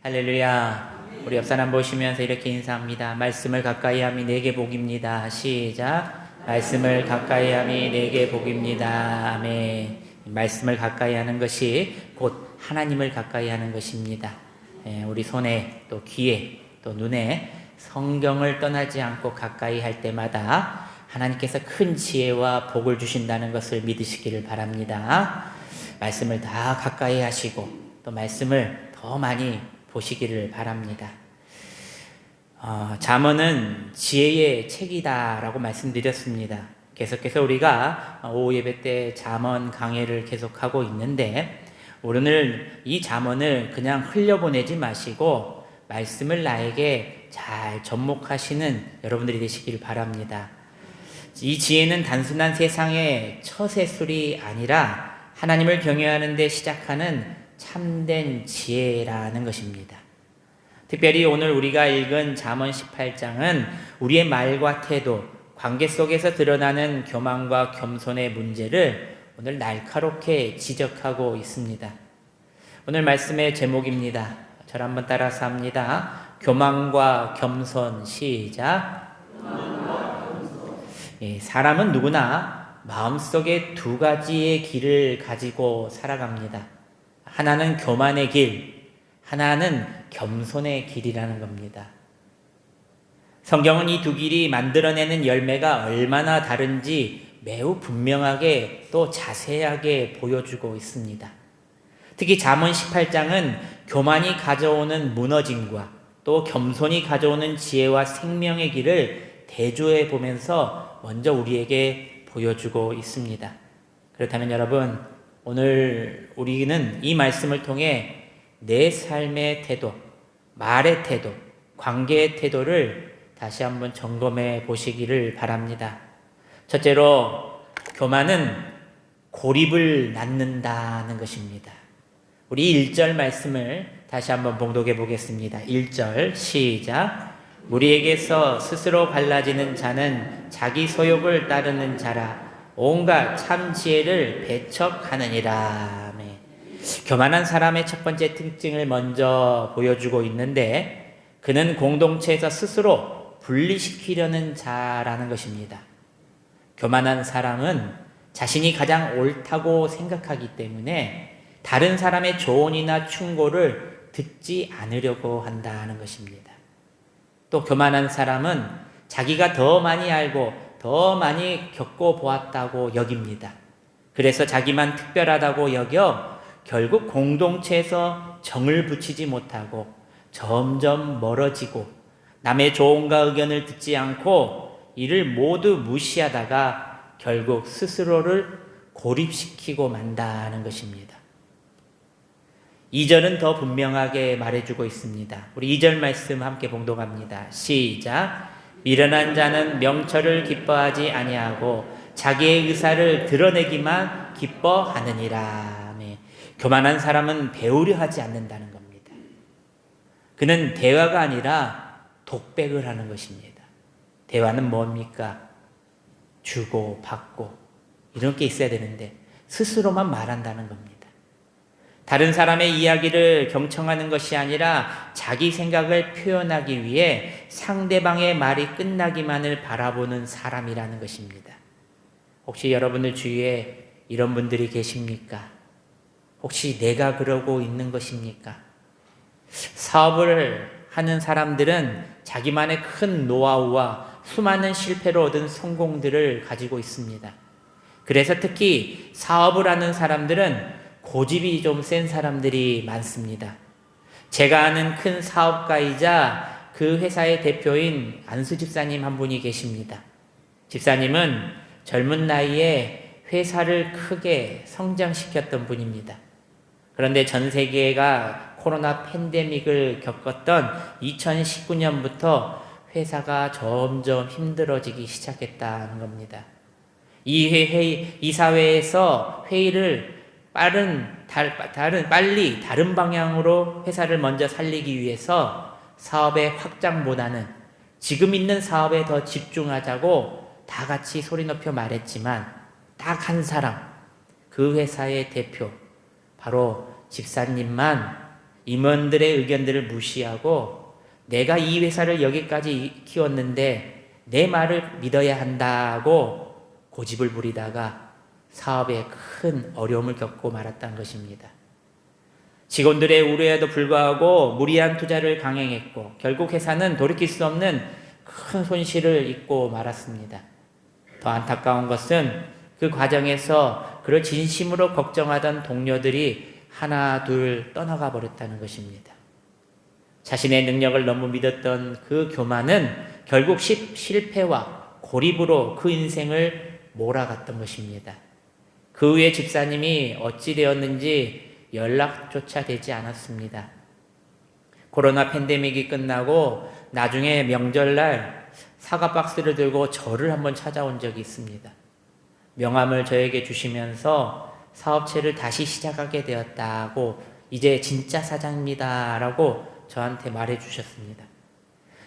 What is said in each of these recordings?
할렐루야. 우리 옆 사람 보시면서 이렇게 인사합니다. 말씀을 가까이 함이 내게 복입니다. 시작. 말씀을 가까이 함이 내게 복입니다. 아멘. 말씀을 가까이 하는 것이 곧 하나님을 가까이 하는 것입니다. 우리 손에 또 귀에 또 눈에 성경을 떠나지 않고 가까이 할 때마다 하나님께서 큰 지혜와 복을 주신다는 것을 믿으시기를 바랍니다. 말씀을 다 가까이 하시고 또 말씀을 더 많이 보시기를 바랍니다. 잠언은 지혜의 책이다라고 말씀드렸습니다. 계속해서 우리가 오후 예배 때 잠언 강해를 계속하고 있는데, 오늘 이 잠언을 그냥 흘려보내지 마시고 말씀을 나에게 잘 접목하시는 여러분들이 되시길 바랍니다. 이 지혜는 단순한 세상의 처세술이 아니라 하나님을 경외하는 데 시작하는 참된 지혜라는 것입니다. 특별히 오늘 우리가 읽은 잠언 18장은 우리의 말과 태도, 관계 속에서 드러나는 교만과 겸손의 문제를 오늘 날카롭게 지적하고 있습니다. 오늘 말씀의 제목입니다. 저를 한번 따라서 합니다. 교만과 겸손. 시작. 사람은 누구나 마음속에 두 가지의 길을 가지고 살아갑니다. 하나는 교만의 길, 하나는 겸손의 길이라는 겁니다. 성경은 이 두 길이 만들어내는 열매가 얼마나 다른지 매우 분명하게 또 자세하게 보여주고 있습니다. 특히 잠언 18장은 교만이 가져오는 무너짐과 또 겸손이 가져오는 지혜와 생명의 길을 대조해 보면서 먼저 우리에게 보여주고 있습니다. 그렇다면 여러분, 오늘 우리는 이 말씀을 통해 내 삶의 태도, 말의 태도, 관계의 태도를 다시 한번 점검해 보시기를 바랍니다. 첫째로, 교만은 고립을 낳는다는 것입니다. 우리 1절 말씀을 다시 한번 봉독해 보겠습니다. 1절 시작. 우리에게서 스스로 갈라지는 자는 자기 소욕을 따르는 자라. 온갖 참 지혜를 배척하느니라. 교만한 사람의 첫 번째 특징을 먼저 보여주고 있는데, 그는 공동체에서 스스로 분리시키려는 자라는 것입니다. 교만한 사람은 자신이 가장 옳다고 생각하기 때문에 다른 사람의 조언이나 충고를 듣지 않으려고 한다는 것입니다. 또 교만한 사람은 자기가 더 많이 알고 더 많이 겪어보았다고 여깁니다. 그래서 자기만 특별하다고 여겨 결국 공동체에서 정을 붙이지 못하고 점점 멀어지고 남의 조언과 의견을 듣지 않고 이를 모두 무시하다가 결국 스스로를 고립시키고 만다는 것입니다. 2절은 더 분명하게 말해주고 있습니다. 우리 2절 말씀 함께 봉독합니다. 시작. 미련한 자는 명철을 기뻐하지 아니하고 자기의 의사를 드러내기만 기뻐하느니라. 교만한 사람은 배우려 하지 않는다는 겁니다. 그는 대화가 아니라 독백을 하는 것입니다. 대화는 뭡니까? 주고 받고 이런 게 있어야 되는데 스스로만 말한다는 겁니다. 다른 사람의 이야기를 경청하는 것이 아니라 자기 생각을 표현하기 위해 상대방의 말이 끝나기만을 바라보는 사람이라는 것입니다. 혹시 여러분들 주위에 이런 분들이 계십니까? 혹시 내가 그러고 있는 것입니까? 사업을 하는 사람들은 자기만의 큰 노하우와 수많은 실패로 얻은 성공들을 가지고 있습니다. 그래서 특히 사업을 하는 사람들은 고집이 좀 센 사람들이 많습니다. 제가 아는 큰 사업가이자 그 회사의 대표인 안수 집사님 한 분이 계십니다. 집사님은 젊은 나이에 회사를 크게 성장시켰던 분입니다. 그런데 전 세계가 코로나 팬데믹을 겪었던 2019년부터 회사가 점점 힘들어지기 시작했다는 겁니다. 이 사회에서 회의를 빨리 다른 방향으로 회사를 먼저 살리기 위해서 사업의 확장보다는 지금 있는 사업에 더 집중하자고 다 같이 소리 높여 말했지만 딱 한 사람, 그 회사의 대표, 바로 집사님만 임원들의 의견들을 무시하고 내가 이 회사를 여기까지 키웠는데 내 말을 믿어야 한다고 고집을 부리다가 사업에 큰 어려움을 겪고 말았다는 것입니다. 직원들의 우려에도 불구하고 무리한 투자를 강행했고 결국 회사는 돌이킬 수 없는 큰 손실을 입고 말았습니다. 더 안타까운 것은 그 과정에서 그를 진심으로 걱정하던 동료들이 하나 둘 떠나가 버렸다는 것입니다. 자신의 능력을 너무 믿었던 그 교만은 결국 실패와 고립으로 그 인생을 몰아갔던 것입니다. 그 후에 집사님이 어찌 되었는지 연락조차 되지 않았습니다. 코로나 팬데믹이 끝나고 나중에 명절날 사과 박스를 들고 저를 한번 찾아온 적이 있습니다. 명함을 저에게 주시면서 사업체를 다시 시작하게 되었다고 이제 진짜 사장입니다 라고 저한테 말해 주셨습니다.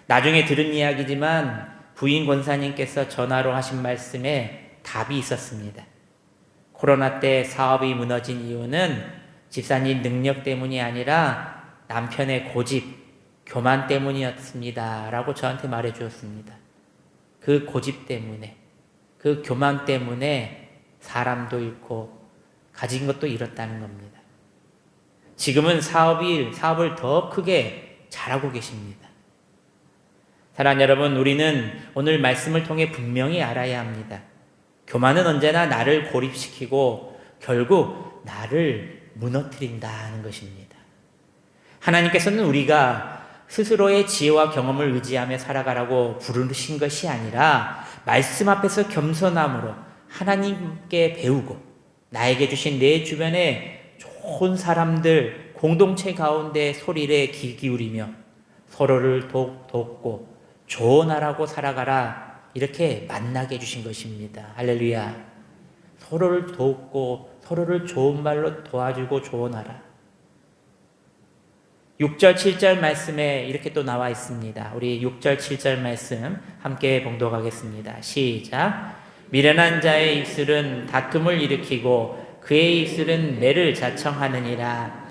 나중에 들은 이야기지만 부인 권사님께서 전화로 하신 말씀에 답이 있었습니다. 코로나 때 사업이 무너진 이유는 집사님 능력 때문이 아니라 남편의 고집, 교만 때문이었습니다 라고 저한테 말해 주었습니다. 그 고집 때문에, 그 교만 때문에 사람도 잃고 가진 것도 잃었다는 겁니다. 지금은 사업을 더 크게 잘하고 계십니다. 사랑하는 여러분, 우리는 오늘 말씀을 통해 분명히 알아야 합니다. 교만은 언제나 나를 고립시키고 결국 나를 무너뜨린다는 것입니다. 하나님께서는 우리가 스스로의 지혜와 경험을 의지하며 살아가라고 부르신 것이 아니라 말씀 앞에서 겸손함으로 하나님께 배우고 나에게 주신 내 주변에 좋은 사람들 공동체 가운데 소리에 귀 기울이며 서로를 돕고 조언하라고 살아가라 이렇게 만나게 해주신 것입니다. 할렐루야. 서로를 돕고 서로를 좋은 말로 도와주고 조언하라. 6절 7절 말씀에 이렇게 또 나와 있습니다. 우리 6절 7절 말씀 함께 봉독하겠습니다. 시작. 미련한 자의 입술은 다툼을 일으키고 그의 입술은 매를 자청하느니라.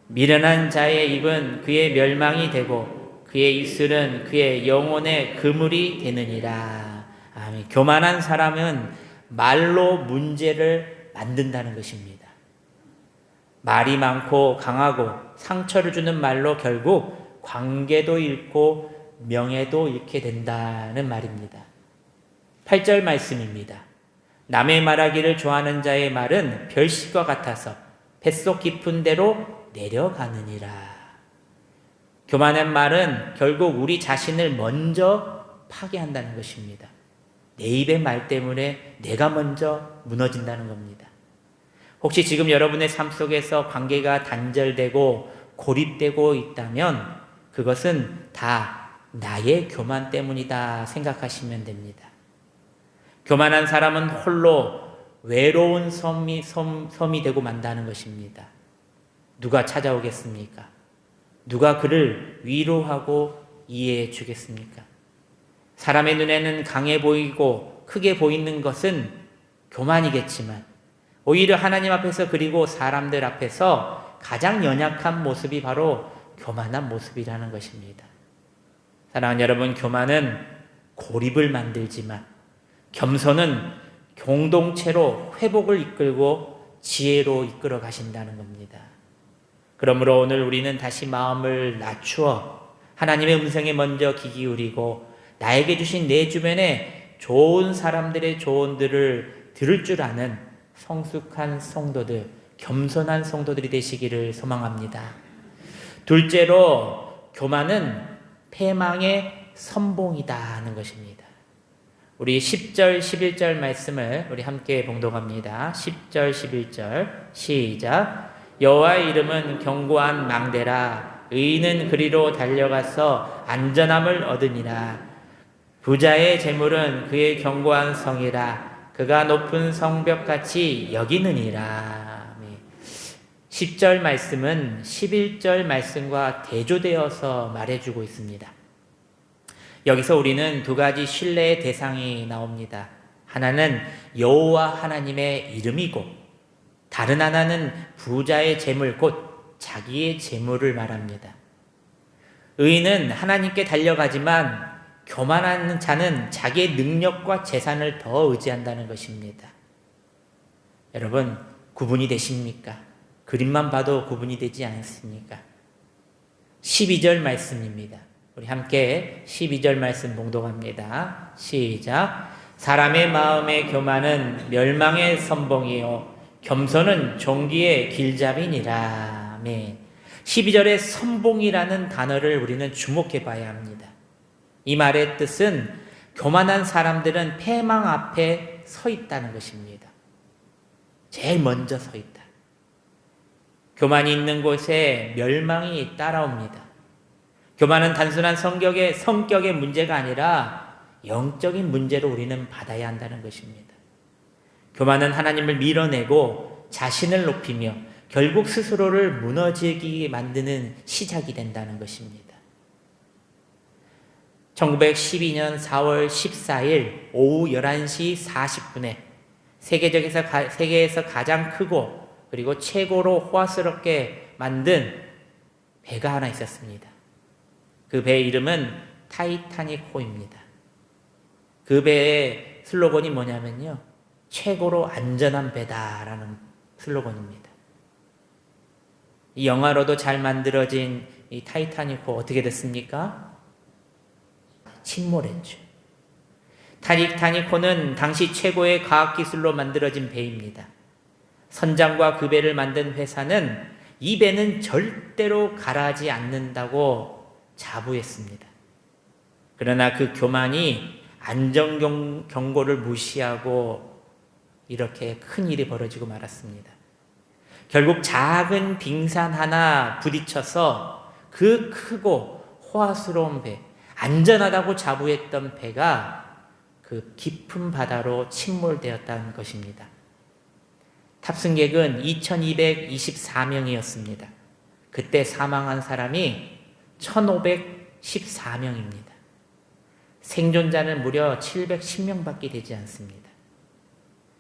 미련한 자의 입은 그의 멸망이 되고 그의 입술은 그의 영혼의 그물이 되느니라. 아멘. 교만한 사람은 말로 문제를 만든다는 것입니다. 말이 많고 강하고 상처를 주는 말로 결국 관계도 잃고 명예도 잃게 된다는 말입니다. 8절 말씀입니다. 남의 말하기를 좋아하는 자의 말은 별식과 같아서 뱃속 깊은 데로 내려가느니라. 교만한 말은 결국 우리 자신을 먼저 파괴한다는 것입니다. 내 입의 말 때문에 내가 먼저 무너진다는 겁니다. 혹시 지금 여러분의 삶 속에서 관계가 단절되고 고립되고 있다면 그것은 다 나의 교만 때문이다 생각하시면 됩니다. 교만한 사람은 홀로 외로운 섬이 되고 만다는 것입니다. 누가 찾아오겠습니까? 누가 그를 위로하고 이해해 주겠습니까? 사람의 눈에는 강해 보이고 크게 보이는 것은 교만이겠지만 오히려 하나님 앞에서 그리고 사람들 앞에서 가장 연약한 모습이 바로 교만한 모습이라는 것입니다. 사랑하는 여러분, 교만은 고립을 만들지만 겸손은 공동체로 회복을 이끌고 지혜로 이끌어 가신다는 겁니다. 그러므로 오늘 우리는 다시 마음을 낮추어 하나님의 음성에 먼저 귀 기울이고 나에게 주신 내 주변에 좋은 사람들의 조언들을 들을 줄 아는 성숙한 성도들, 겸손한 성도들이 되시기를 소망합니다. 둘째로 교만은 패망의 선봉이다 하는 것입니다. 우리 10절 11절 말씀을 우리 함께 봉독합니다. 10절 11절 시작. 여호와의 이름은 견고한 망대라. 의인은 그리로 달려가서 안전함을 얻으니라. 부자의 재물은 그의 견고한 성이라. 그가 높은 성벽같이 여기느니라. 10절 말씀은 11절 말씀과 대조되어서 말해주고 있습니다. 여기서 우리는 두 가지 신뢰의 대상이 나옵니다. 하나는 여호와 하나님의 이름이고 다른 하나는 부자의 재물 곧 자기의 재물을 말합니다. 의인은 하나님께 달려가지만 교만한 자는 자기의 능력과 재산을 더 의지한다는 것입니다. 여러분, 구분이 되십니까? 그림만 봐도 구분이 되지 않습니까? 12절 말씀입니다. 우리 함께 12절 말씀 봉독합니다. 시작. 사람의 마음의 교만은 멸망의 선봉이요 겸손은 종기의 길잡이니라. 아멘. 12절의 선봉이라는 단어를 우리는 주목해 봐야 합니다. 이 말의 뜻은 교만한 사람들은 패망 앞에 서 있다는 것입니다. 제일 먼저 서 있다. 교만이 있는 곳에 멸망이 따라옵니다. 교만은 단순한 성격의 문제가 아니라 영적인 문제로 우리는 받아야 한다는 것입니다. 교만은 하나님을 밀어내고 자신을 높이며 결국 스스로를 무너지게 만드는 시작이 된다는 것입니다. 1912년 4월 14일 오후 11시 40분에 세계에서 가장 크고 그리고 최고로 호화스럽게 만든 배가 하나 있었습니다. 그 배의 이름은 타이타닉호입니다. 그 배의 슬로건이 뭐냐면요, 최고로 안전한 배다라는 슬로건입니다. 이 영화로도 잘 만들어진 이 타이타닉호 어떻게 됐습니까? 침몰했죠. 타이타닉호는 당시 최고의 과학기술로 만들어진 배입니다. 선장과 그 배를 만든 회사는 이 배는 절대로 가라앉지 않는다고 자부했습니다. 그러나 그 교만이 안전경고를 무시하고 이렇게 큰 일이 벌어지고 말았습니다. 결국 작은 빙산 하나 부딪혀서 그 크고 호화스러운 배, 안전하다고 자부했던 배가 그 깊은 바다로 침몰되었다는 것입니다. 탑승객은 2224명이었습니다. 그때 사망한 사람이 1514명입니다. 생존자는 무려 710명밖에 되지 않습니다.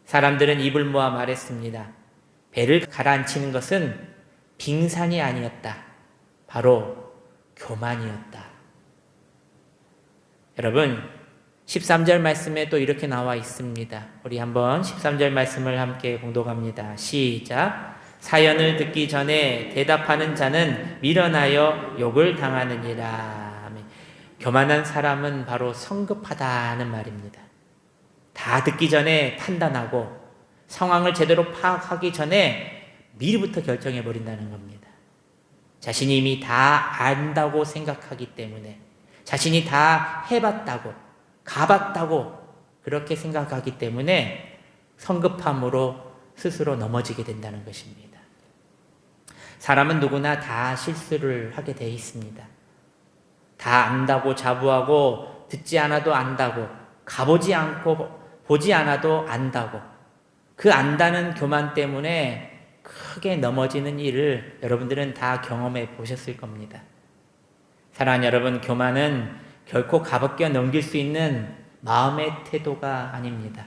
사람들은 입을 모아 말했습니다. 배를 가라앉히는 것은 빙산이 아니었다. 바로 교만이었다. 여러분, 13절 말씀에 또 이렇게 나와 있습니다. 우리 한번 13절 말씀을 함께 봉독합니다. 시작. 사연을 듣기 전에 대답하는 자는 미련하여 욕을 당하느니라. 교만한 사람은 바로 성급하다는 말입니다. 다 듣기 전에 판단하고 상황을 제대로 파악하기 전에 미리부터 결정해 버린다는 겁니다. 자신이 이미 다 안다고 생각하기 때문에, 자신이 다 해봤다고, 가봤다고 그렇게 생각하기 때문에 성급함으로 스스로 넘어지게 된다는 것입니다. 사람은 누구나 다 실수를 하게 되어 있습니다. 다 안다고 자부하고, 듣지 않아도 안다고, 가보지 않고 보지 않아도 안다고, 그 안다는 교만 때문에 크게 넘어지는 일을 여러분들은 다 경험해 보셨을 겁니다. 사랑하는 여러분, 교만은 결코 가볍게 넘길 수 있는 마음의 태도가 아닙니다.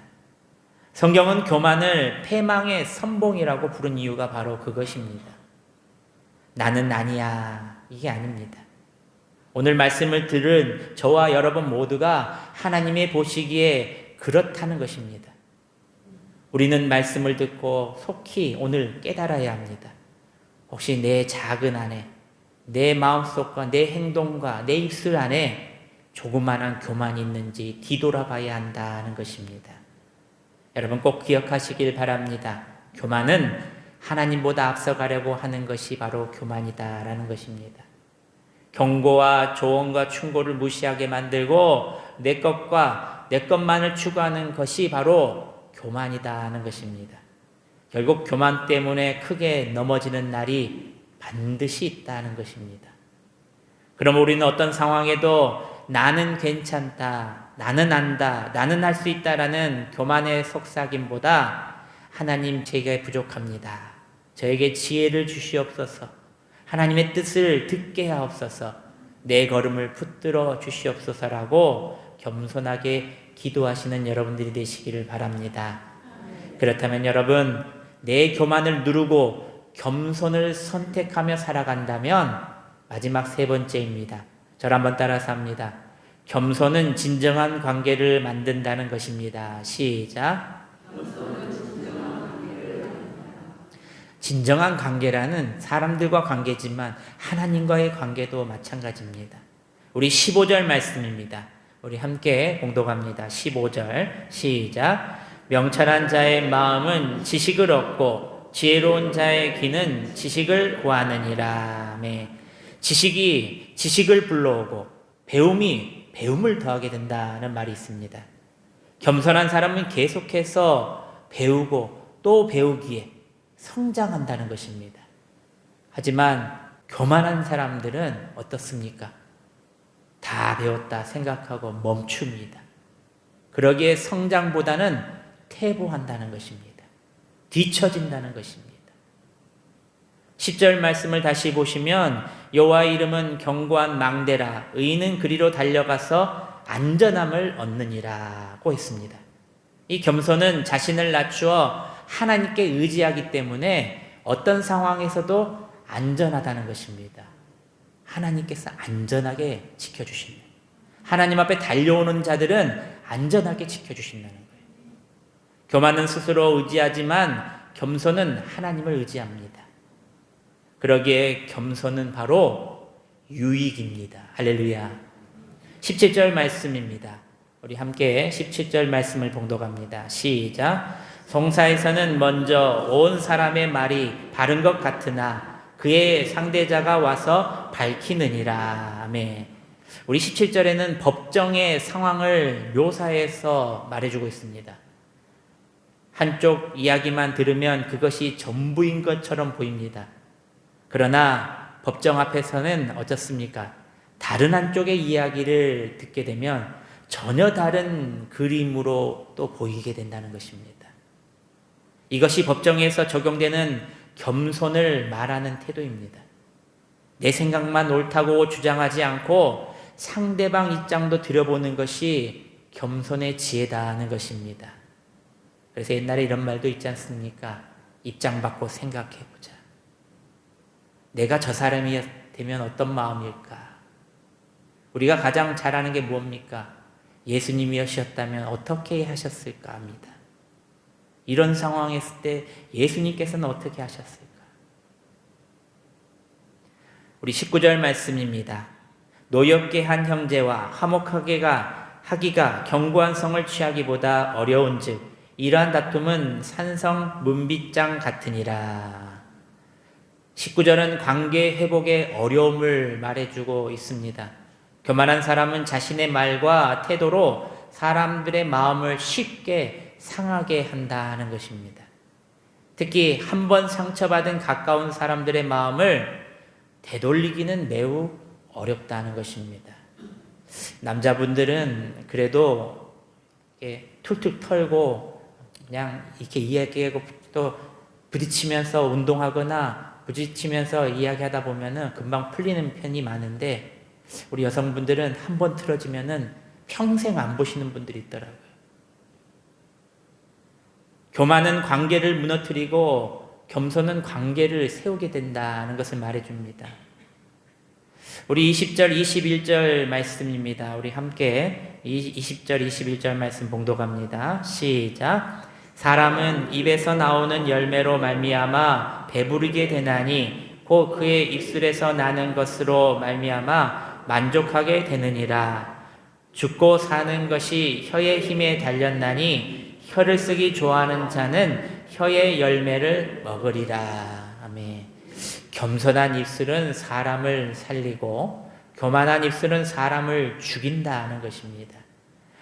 성경은 교만을 패망의 선봉이라고 부른 이유가 바로 그것입니다. 나는 아니야, 이게 아닙니다. 오늘 말씀을 들은 저와 여러분 모두가 하나님의 보시기에 그렇다는 것입니다. 우리는 말씀을 듣고 속히 오늘 깨달아야 합니다. 혹시 내 작은 안에, 내 마음속과 내 행동과 내 입술 안에 조그마한 교만이 있는지 뒤돌아봐야 한다는 것입니다. 여러분 꼭 기억하시길 바랍니다. 교만은 하나님보다 앞서가려고 하는 것이 바로 교만이다라는 것입니다. 경고와 조언과 충고를 무시하게 만들고 내 것만을 추구하는 것이 바로 교만이다는 것입니다. 결국 교만 때문에 크게 넘어지는 날이 반드시 있다는 것입니다. 그럼 우리는 어떤 상황에도 나는 괜찮다, 나는 안다, 나는 할 수 있다라는 교만의 속삭임보다 하나님, 제게 부족합니다. 저에게 지혜를 주시옵소서. 하나님의 뜻을 듣게 하옵소서. 내 걸음을 붙들어 주시옵소서라고 겸손하게 기도하시는 여러분들이 되시기를 바랍니다. 그렇다면 여러분, 내 교만을 누르고 겸손을 선택하며 살아간다면 마지막 세 번째입니다. 저를 한번 따라서 합니다. 겸손은 진정한 관계를 만든다는 것입니다. 시작. 진정한 관계라는 사람들과 관계지만 하나님과의 관계도 마찬가지입니다. 우리 15절 말씀입니다. 우리 함께 공독합니다. 15절 시작. 명철한 자의 마음은 지식을 얻고 지혜로운 자의 귀는 지식을 구하느니라. 지식이 지식을 불러오고 배움이 배움을 더하게 된다는 말이 있습니다. 겸손한 사람은 계속해서 배우고 또 배우기에 성장한다는 것입니다. 하지만 교만한 사람들은 어떻습니까? 다 배웠다 생각하고 멈춥니다. 그러기에 성장보다는 퇴보한다는 것입니다. 뒤처진다는 것입니다. 10절 말씀을 다시 보시면 여호와의 이름은 견고한 망대라 의인은 그리로 달려가서 안전함을 얻느니라고 했습니다. 이 겸손은 자신을 낮추어 하나님께 의지하기 때문에 어떤 상황에서도 안전하다는 것입니다. 하나님께서 안전하게 지켜주십니다. 하나님 앞에 달려오는 자들은 안전하게 지켜주신다는 거예요. 교만은 스스로 의지하지만 겸손은 하나님을 의지합니다. 그러기에 겸손은 바로 유익입니다. 할렐루야. 17절 말씀입니다. 우리 함께 17절 말씀을 봉독합니다. 시작. 송사에서는 먼저 온 사람의 말이 바른 것 같으나 그의 상대자가 와서 밝히느니라. 아멘. 우리 17절에는 법정의 상황을 묘사해서 말해주고 있습니다. 한쪽 이야기만 들으면 그것이 전부인 것처럼 보입니다. 그러나 법정 앞에서는 어떻습니까? 다른 한쪽의 이야기를 듣게 되면 전혀 다른 그림으로 또 보이게 된다는 것입니다. 이것이 법정에서 적용되는 겸손을 말하는 태도입니다. 내 생각만 옳다고 주장하지 않고 상대방 입장도 들여보는 것이 겸손의 지혜다는 것입니다. 그래서 옛날에 이런 말도 있지 않습니까? 입장 바꿔 생각해보자. 내가 저 사람이 되면 어떤 마음일까? 우리가 가장 잘하는 게 무엇입니까? 예수님이셨다면 어떻게 하셨을까 합니다. 이런 상황에 있을 때 예수님께서는 어떻게 하셨을까? 우리 19절 말씀입니다. 노엽게 한 형제와 화목하기가 견고한 성을 취하기보다 어려운즉 이러한 다툼은 산성 문빗장 같으니라. 19절은 관계 회복의 어려움을 말해주고 있습니다. 교만한 사람은 자신의 말과 태도로 사람들의 마음을 쉽게 상하게 한다는 것입니다. 특히 한 번 상처받은 가까운 사람들의 마음을 되돌리기는 매우 어렵다는 것입니다. 남자분들은 그래도 이렇게 툴툴 털고 그냥 이렇게 이야기하고 또 부딪히면서 운동하거나 부딪히면서 이야기하다 보면은 금방 풀리는 편이 많은데 우리 여성분들은 한 번 틀어지면은 평생 안 보시는 분들이 있더라고요. 교만은 관계를 무너뜨리고 겸손은 관계를 세우게 된다는 것을 말해줍니다. 우리 20절, 21절 말씀입니다. 우리 함께 20절, 21절 말씀 봉독합니다. 시작. 사람은 입에서 나오는 열매로 말미암아 배부르게 되나니 곧 그의 입술에서 나는 것으로 말미암아 만족하게 되느니라. 죽고 사는 것이 혀의 힘에 달렸나니 혀를 쓰기 좋아하는 자는 혀의 열매를 먹으리라. 아멘. 겸손한 입술은 사람을 살리고 교만한 입술은 사람을 죽인다는 것입니다.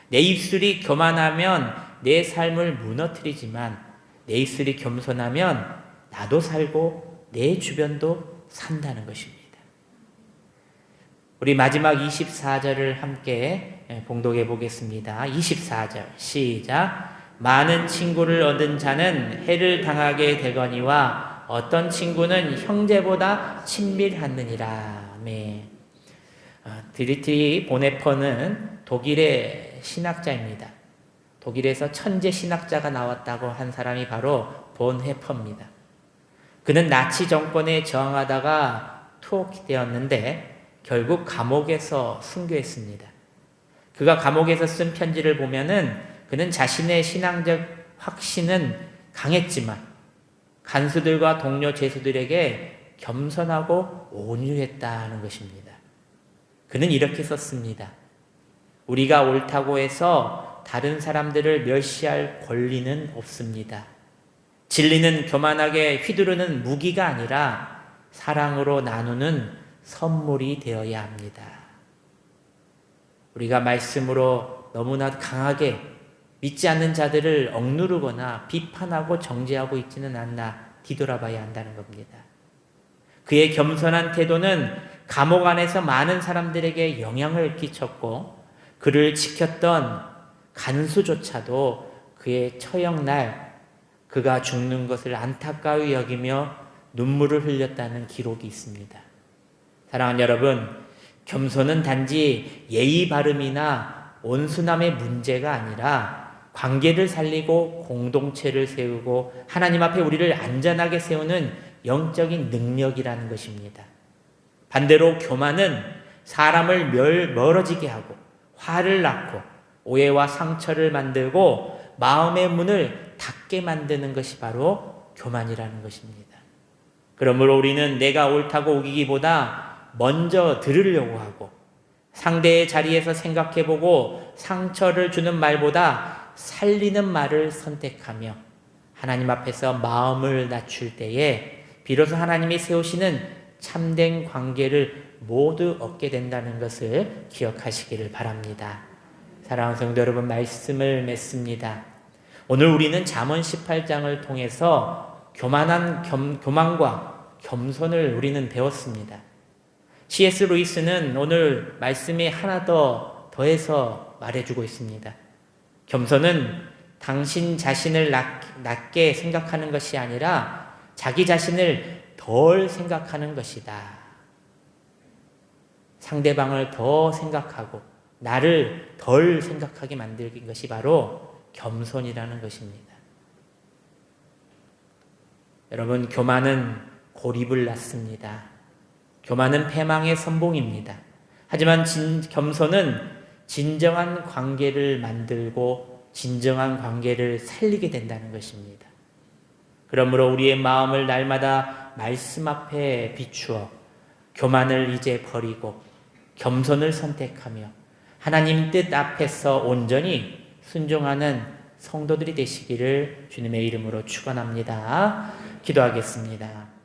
내 입술이 교만하면 내 삶을 무너뜨리지만 내 입술이 겸손하면 나도 살고 내 주변도 산다는 것입니다. 우리 마지막 24절을 함께 봉독해 보겠습니다. 24절 시작. 많은 친구를 얻은 자는 해를 당하게 되거니와 어떤 친구는 형제보다 친밀하느니라. 아멘. 드리트리 보네퍼는 독일의 신학자입니다. 독일에서 천재 신학자가 나왔다고 한 사람이 바로 본헤퍼입니다. 그는 나치 정권에 저항하다가 투옥되었는데 결국 감옥에서 순교했습니다. 그가 감옥에서 쓴 편지를 보면은 그는 자신의 신앙적 확신은 강했지만 간수들과 동료 죄수들에게 겸손하고 온유했다는 것입니다. 그는 이렇게 썼습니다. 우리가 옳다고 해서 다른 사람들을 멸시할 권리는 없습니다. 진리는 교만하게 휘두르는 무기가 아니라 사랑으로 나누는 선물이 되어야 합니다. 우리가 말씀으로 너무나 강하게 믿지 않는 자들을 억누르거나 비판하고 정죄하고 있지는 않나 뒤돌아봐야 한다는 겁니다. 그의 겸손한 태도는 감옥 안에서 많은 사람들에게 영향을 끼쳤고 그를 지켰던 간수조차도 그의 처형날 그가 죽는 것을 안타까이 여기며 눈물을 흘렸다는 기록이 있습니다. 사랑하는 여러분, 겸손은 단지 예의 바름이나 온순함의 문제가 아니라 관계를 살리고 공동체를 세우고 하나님 앞에 우리를 안전하게 세우는 영적인 능력이라는 것입니다. 반대로 교만은 사람을 멀어지게 하고 화를 낳고 오해와 상처를 만들고 마음의 문을 닫게 만드는 것이 바로 교만이라는 것입니다. 그러므로 우리는 내가 옳다고 우기기보다 먼저 들으려고 하고 상대의 자리에서 생각해보고 상처를 주는 말보다 살리는 말을 선택하며 하나님 앞에서 마음을 낮출 때에 비로소 하나님이 세우시는 참된 관계를 모두 얻게 된다는 것을 기억하시기를 바랍니다. 사랑하는 성도 여러분, 말씀을 맺습니다. 오늘 우리는 잠언 18장을 통해서 교만과 겸손을 우리는 배웠습니다. C.S. 루이스는 오늘 말씀에 하나 더 더해서 말해주고 있습니다. 겸손은 당신 자신을 낮게 생각하는 것이 아니라 자기 자신을 덜 생각하는 것이다. 상대방을 더 생각하고 나를 덜 생각하게 만들는 것이 바로 겸손이라는 것입니다. 여러분, 교만은 고립을 낳습니다. 교만은 패망의 선봉입니다. 하지만 겸손은 진정한 관계를 만들고 진정한 관계를 살리게 된다는 것입니다. 그러므로 우리의 마음을 날마다 말씀 앞에 비추어 교만을 이제 버리고 겸손을 선택하며 하나님 뜻 앞에서 온전히 순종하는 성도들이 되시기를 주님의 이름으로 축원합니다. 기도하겠습니다.